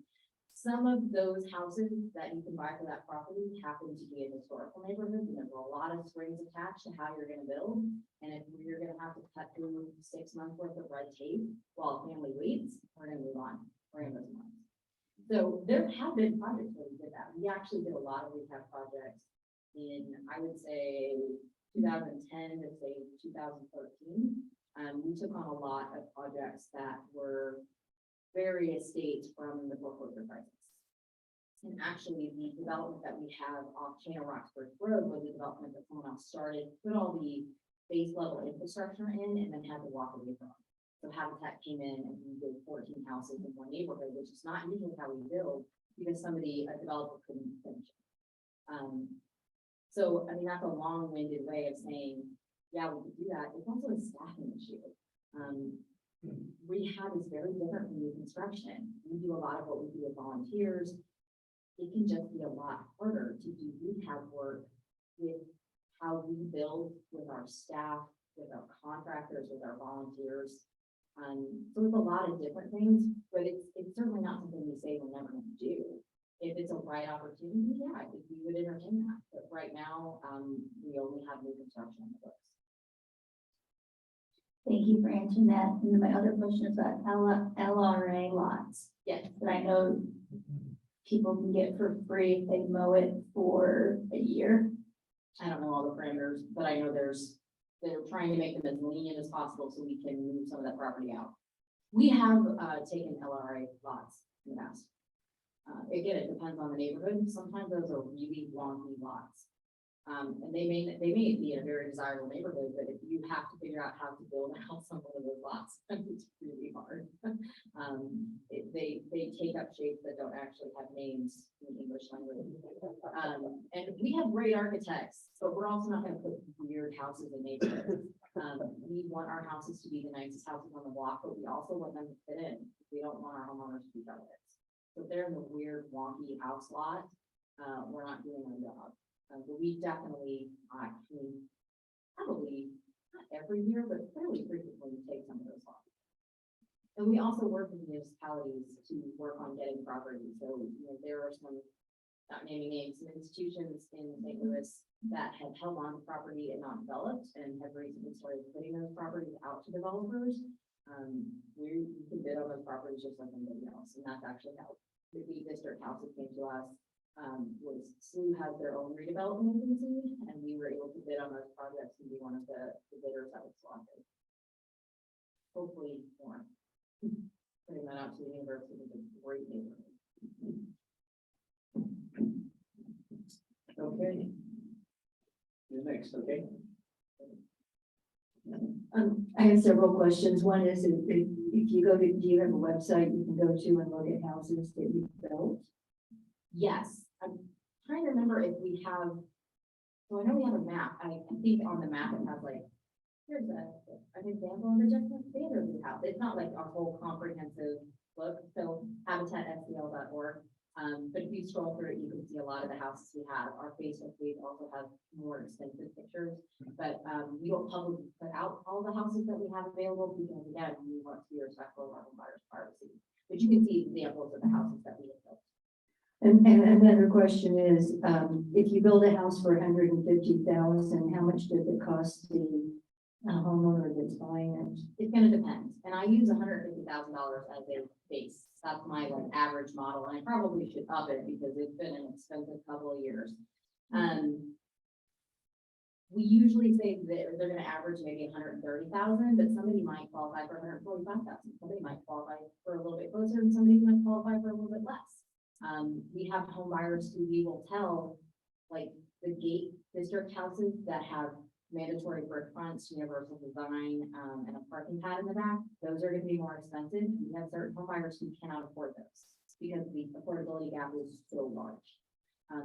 Some of those houses that you can buy for that property happen to be in historical neighborhoods, and there's a lot of strings attached to how you're gonna build. And if you're gonna have to cut through 6 months worth of red tape while family waits, we're gonna move on. We're gonna move on. So there have been projects where we did that. We actually did a lot of rehab projects in, I would say, 2010 to say 2013. We took on a lot of projects that were various states from the foreclosure crisis. And actually, the development that we have off Channel Roxbury Road was a development that someone else started, put all the base level infrastructure in, and then had to walk away from it. So Habitat came in and we did 14 houses in one neighborhood, which is not usually how we build, because a developer couldn't finish it. So, I mean, that's a long-winded way of saying, yeah, we could do that. It's also a staffing issue. Rehab is very different from new construction. We do a lot of what we do with volunteers. it can just be a lot harder to do rehab work with how we build with our staff, with our contractors, with our volunteers. So it's a lot of different things, but it's certainly not something we say we're never gonna do. If it's a right opportunity, yeah, I think we would entertain that, but right now, we only have new construction on the books. Thank you for answering that. And then my other question is about LRA lots Yes, that I know people can get for free if they mow it for a year. I don't know all the parameters, but I know they're trying to make them as lenient as possible so we can move some of that property out. We have, taken LRA lots in the past. Again, it depends on the neighborhood. Sometimes those are really wonky lots. And they may be in a very desirable neighborhood, but if you have to figure out how to build a house on one of those lots, it's really hard. They take up shapes that don't actually have names in English language. And we have great architects, but we're also not gonna put weird houses in neighborhoods. We want our houses to be the nicest houses on the block, but we also want them to fit in. We don't want our homeowners to be relatives. So if they're in the weird wonky house lot, we're not doing our job. But we definitely, probably not every year, but fairly frequently take some of those lots. And we also work with municipalities to work on getting property. So, there are some, not naming names, some institutions in St. Louis that have held on to property and not developed and have recently started putting those properties out to developers. We can bid on those properties just like anybody else, and that's actually how the district houses came to us. Was SLU has their own redevelopment agency, and we were able to bid on those projects and be one of the bidders that was selected. Hopefully more. Putting that out to the university is a great neighborhood. Okay. You're next, okay? I have several questions. One is if you go to, do you have a website you can go to and look at houses that you've built? Yes, I'm trying to remember if we have, so I know we have a map. I think on the map it has like, here's an example of the Judgment Standard we have. It's not like our whole comprehensive look, so habitatstl.org. But if you scroll through it, you can see a lot of the houses we have. Our Facebook page also has more extensive pictures, but we don't publicly put out all the houses that we have available because again, we want to be respectful of our buyers' privacy. But you can see examples of the houses that we have built. And another question is, if you build a house for $150,000, how much does it cost the homeowner that's buying it? It's gonna depend, and I use $150,000 as a base. That's my average model, and I probably should up it because it's been an expensive couple of years. We usually say that they're gonna average maybe 130,000, but somebody might qualify for 145,000. Somebody might qualify for a little bit closer, and somebody might qualify for a little bit less. We have home buyers who we will tell, like the gate district houses that have mandatory brick fronts, universal design, and a parking pad in the back. Those are going to be more expensive. We have certain home buyers who cannot afford those because the affordability gap is so large.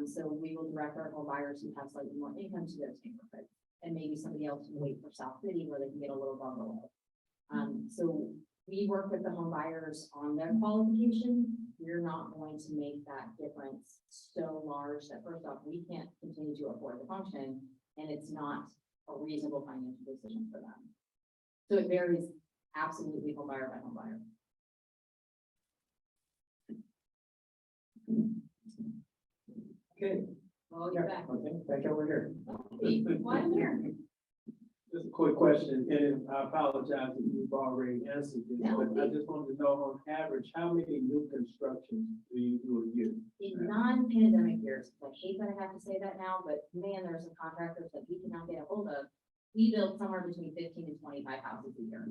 So we will direct our home buyers who have slightly more income to those neighborhoods, and maybe somebody else can wait for South City where they can get a little bungalow. So we work with the home buyers on their qualification. We're not going to make that difference so large that first off, we can't continue to afford the function, and it's not a reasonable financial decision for them. So it varies absolutely home buyer by home buyer. Okay. Oh, you're back. Okay, back over here. Hey, why am I here? Just a quick question, and I apologize if you've already answered this, No, but I just wanted to know on average, how many new constructions do you do a year? In non-pandemic years, I hate that I have to say that now, but man, there's some contractors that we cannot get a hold of. We build somewhere between 15 and 25 houses a year.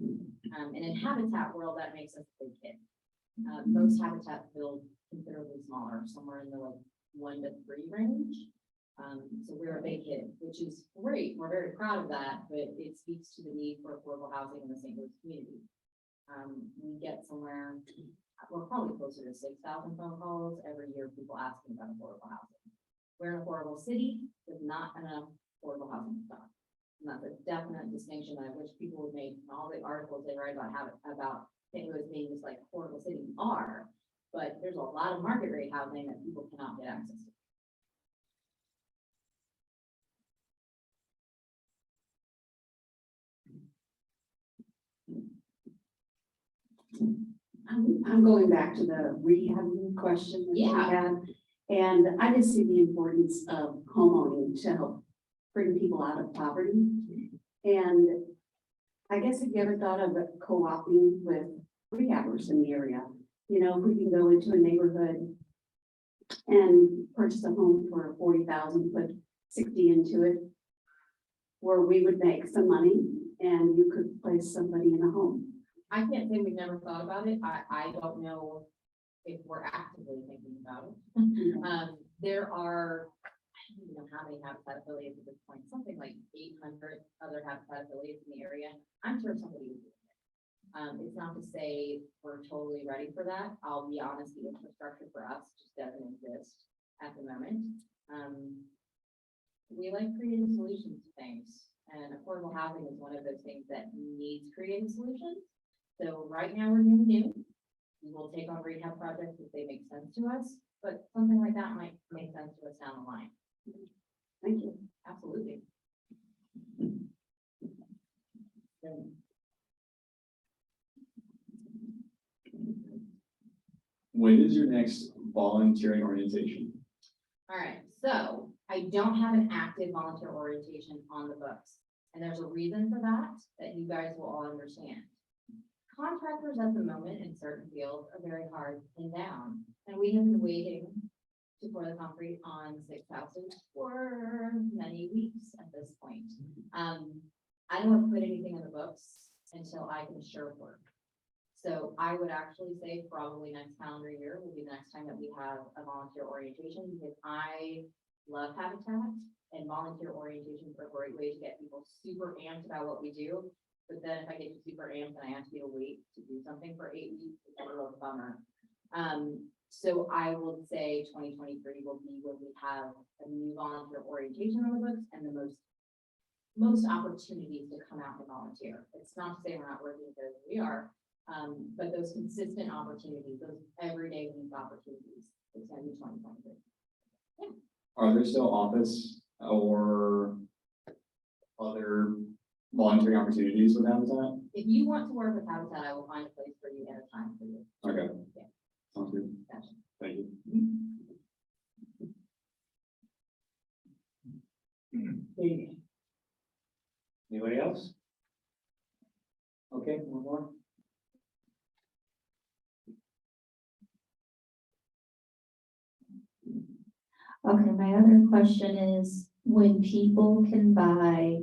And in habitat world, that makes us a big hit. Most habitats build considerably smaller, somewhere in the 1 to 3 range. So we're a big hit, which is great. We're very proud of that, but it speaks to the need for affordable housing in the St. Louis community. We get somewhere, we're probably closer to 6,000 phone calls every year, people asking about affordable housing. We're an affordable city with not enough affordable housing stock. And that's a definite distinction that I wish people would make in all the articles they write about St. Louis being this affordable city. We are, but there's a lot of market rate housing that people cannot get access to. I'm going back to the rehab question that you Yeah. had. And I just see the importance of homeowning to help bring people out of poverty. And I guess if you ever thought of co-oping with rehabbers in the area, you know, if we can go into a neighborhood and purchase a home for 40,000, put 60 into it, where we would make some money and you could place somebody in a home. I can't say we've never thought about it. I don't know if we're actively thinking about it. There are, I don't even know how many habitat affiliates at this point, something like 800 other habitat affiliates in the area. I'm sure somebody would do it. It's not to say we're totally ready for that. I'll be honest, the infrastructure for us just doesn't exist at the moment. We like creating solutions to things, and affordable housing is one of those things that needs creative solutions. So right now we're doing new. We will take on rehab projects if they make sense to us, but something like that might make sense to us down the line. Thank you. Absolutely. When is your next volunteering orientation? All right, so I don't have an active volunteer orientation on the books. And there's a reason for that you guys will all understand. Contractors at the moment in certain fields are very hard to pin down. And we have been waiting to pour the concrete on 6 houses for many weeks at this point. I don't want to put anything in the books until I can assure work. So I would actually say probably next calendar year will be the next time that we have a volunteer orientation, because I love Habitat, and volunteer orientations are a great way to get people super amped about what we do. But then if I get super amped and I have to be to wait to do something for 8 weeks, it's a little bummer. So I will say 2023 will be when we have a new volunteer orientation on the books and the most opportunities to come out and volunteer. It's not to say we're not working because we are, but those consistent opportunities, those everyday week opportunities, it's gonna be 2023. Yeah. Are there still office or other volunteering opportunities with Habitat? If you want to work with Habitat, I will find a place for you at a time for you. Okay. Yeah. Sounds good. Gotcha. Thank you. Hey. Anybody else? Okay, one more. Okay, my other question is, when people can buy,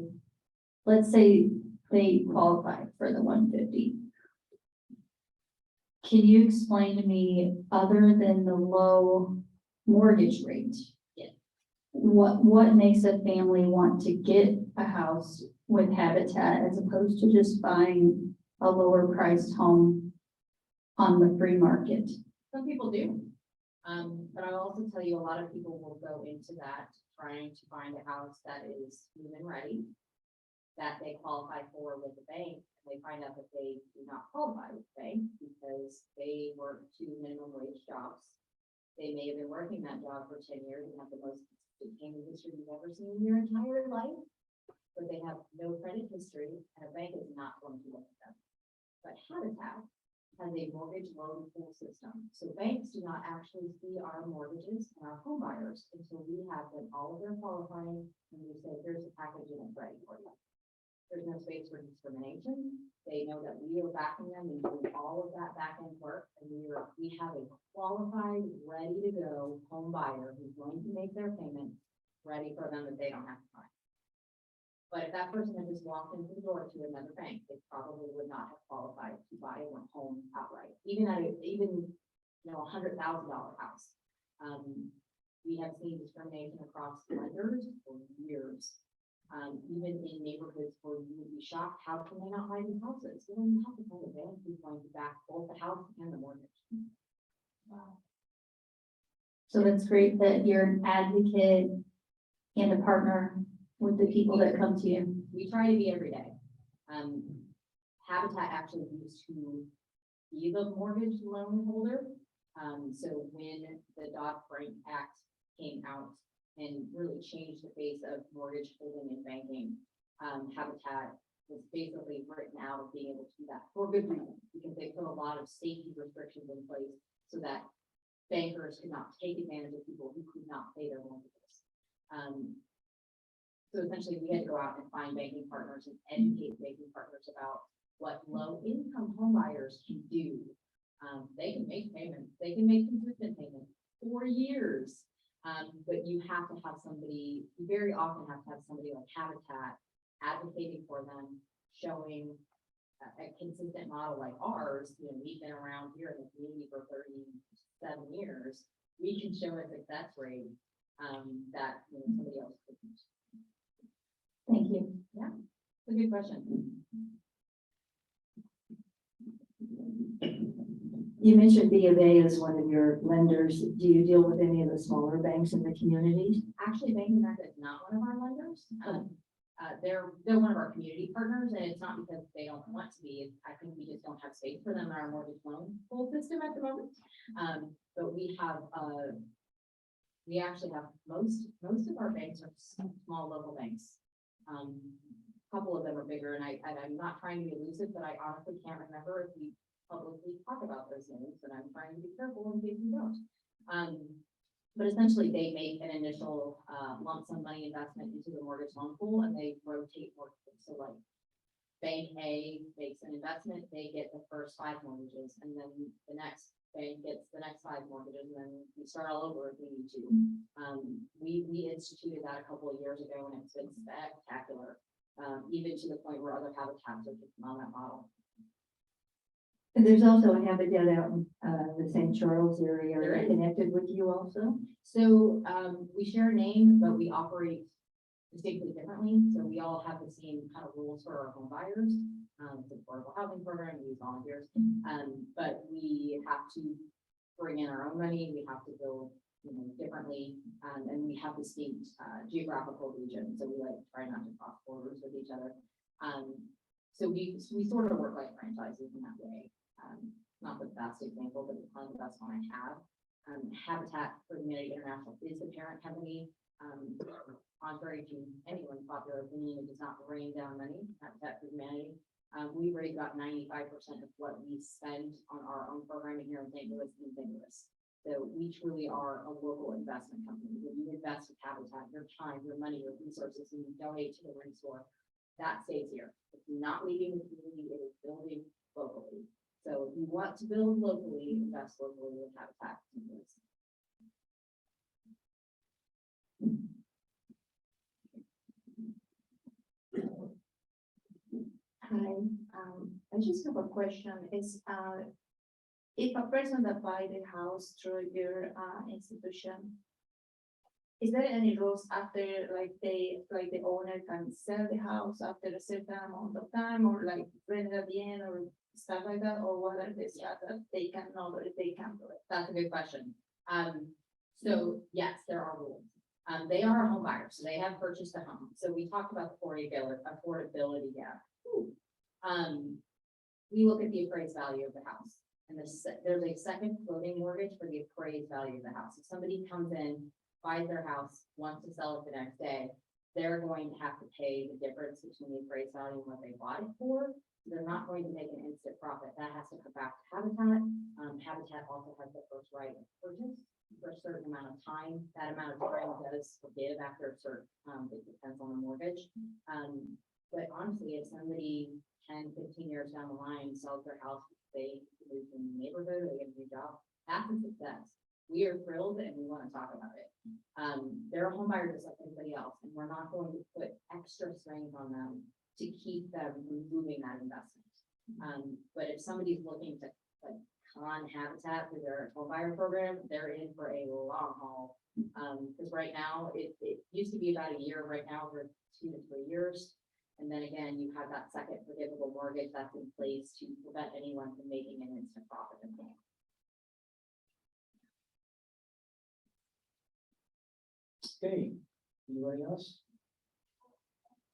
let's say they qualify for the 150. Can you explain to me, other than the low mortgage rate? Yeah. What makes a family want to get a house with Habitat as opposed to just buying a lower priced home on the free market? Some people do. But I'll also tell you, a lot of people will go into that trying to find a house that is move-in ready, that they qualify for with the bank. And they find out that they do not qualify with the bank because they work 2 minimum wage jobs. They may have been working that job for 10 years and have the most payment history you've ever seen in your entire life, but they have no credit history, and a bank is not going to look at them. But Habitat has a mortgage loan pool system. So banks do not actually see our mortgages and our home buyers until we have them all of their qualifying, and we say, here's the package and it's ready for you. There's no space for discrimination. They know that we are backing them and doing all of that back end work, and we have a qualified, ready to go home buyer who's going to make their payment ready for them that they don't have to find. But if that person had just walked into the door to another bank, they probably would not have qualified to buy a home outright, even at $100,000 house. We have seen discrimination across lenders for years. Even in neighborhoods where you would be shocked, how can they not buy these houses? You don't even have to find a bank who's going to back both the house and the mortgage. Wow. So it's great that you're an advocate and a partner with the people that come to you. We try to be every day. Habitat actually used to be the mortgage loan holder, So when the Dodd-Frank Act came out and really changed the face of mortgage holding and banking, Habitat was basically written out of being able to do that for good reason, because they put a lot of safety restrictions in place so that bankers could not take advantage of people who could not pay their mortgages. So essentially, we had to go out and find banking partners and educate banking partners about what low-income homebuyers can do. They can make payments, they can make consistent payments for years. But you have to have somebody, you very often have to have somebody like Habitat advocating for them, showing a consistent model like ours. You know, we've been around here in the community for 37 years. We can show a success rate that, you know, somebody else couldn't. Thank you. Yeah, it's a good question. You mentioned B of A as one of your lenders. Do you deal with any of the smaller banks in the community? Actually, Bank of America is not one of our lenders. They're one of our community partners, and it's not because they don't want to be. I think we just don't have space for them in our mortgage loan pool system at the moment. But we actually have most of our banks are small local banks. A couple of them are bigger, and I'm not trying to be elusive, but I honestly can't remember if we publicly talk about those names, and I'm trying to be careful in case we don't. But essentially, they make an initial lump sum money investment into the mortgage loan pool, and they rotate mortgages. So like Bank A makes an investment, they get the first 5 mortgages, and then the next bank gets the next 5 mortgages, and then we start all over if we need to. We instituted that a couple of years ago, and it's been spectacular, even to the point where other habitats are taking on that model. And there's also a Habitat out in the St. Charles area. Are There they is. connected with you also? So we share a name, but we operate distinctly differently. So we all have the same kind of rules for our home buyers. It's an affordable housing program, we use volunteers, but we have to bring in our own money. We have to build, you know, differently, and we have distinct geographical regions. So we like try not to cross borders with each other. So we sort of work like franchises in that way. Not the best example, but it's kind of the best one I have. Habitat for Humanity International is the parent company. Contrary to anyone's popular opinion, it does not rain down money. Habitat for Humanity. We raise about 95% of what we spend on our own programming here in St. Louis and St. Louis. So we truly are a local investment company. When you invest with Habitat, your time, your money, your resources, and you donate to the ring store, that stays here. It's not leaving the community, it is building locally. So if you want to build locally, invest locally with Habitat. Hi, I just have a question. Is if a person that buy the house through your institution, is there any rules after like the owner can sell the house after a certain amount of time, or like rent it at the end, or stuff like that, or what are the stuff that they can know or if they can do it? That's a good question. So yes, there are rules. They are a home buyer, so they have purchased a home. So we talked about the affordability gap. We look at the appraised value of the house, and there's a second floating mortgage for the appraised value of the house. If somebody comes in, buys their house, wants to sell it the next day, they're going to have to pay the difference between the appraised value and what they bought it for. They're not going to make an instant profit. That has to come back to Habitat. Habitat also has the first right of purchase for a certain amount of time. That amount of time does forgive after a certain, it depends on the mortgage. But honestly, if somebody 10, 15 years down the line sells their house, they move in the neighborhood, they get a new job, that's a success. We are thrilled and we want to talk about it. They're a home buyer just like anybody else, and we're not going to put extra strains on them to keep them from moving that investment. But if somebody's looking to like con Habitat for their home buyer program, they're in for a long haul. Because right now it used to be about a year. Right now we're 2 to 3 years. And then again, you have that second forgivable mortgage that's in place to prevent anyone from making an instant profit. Okay, anybody else?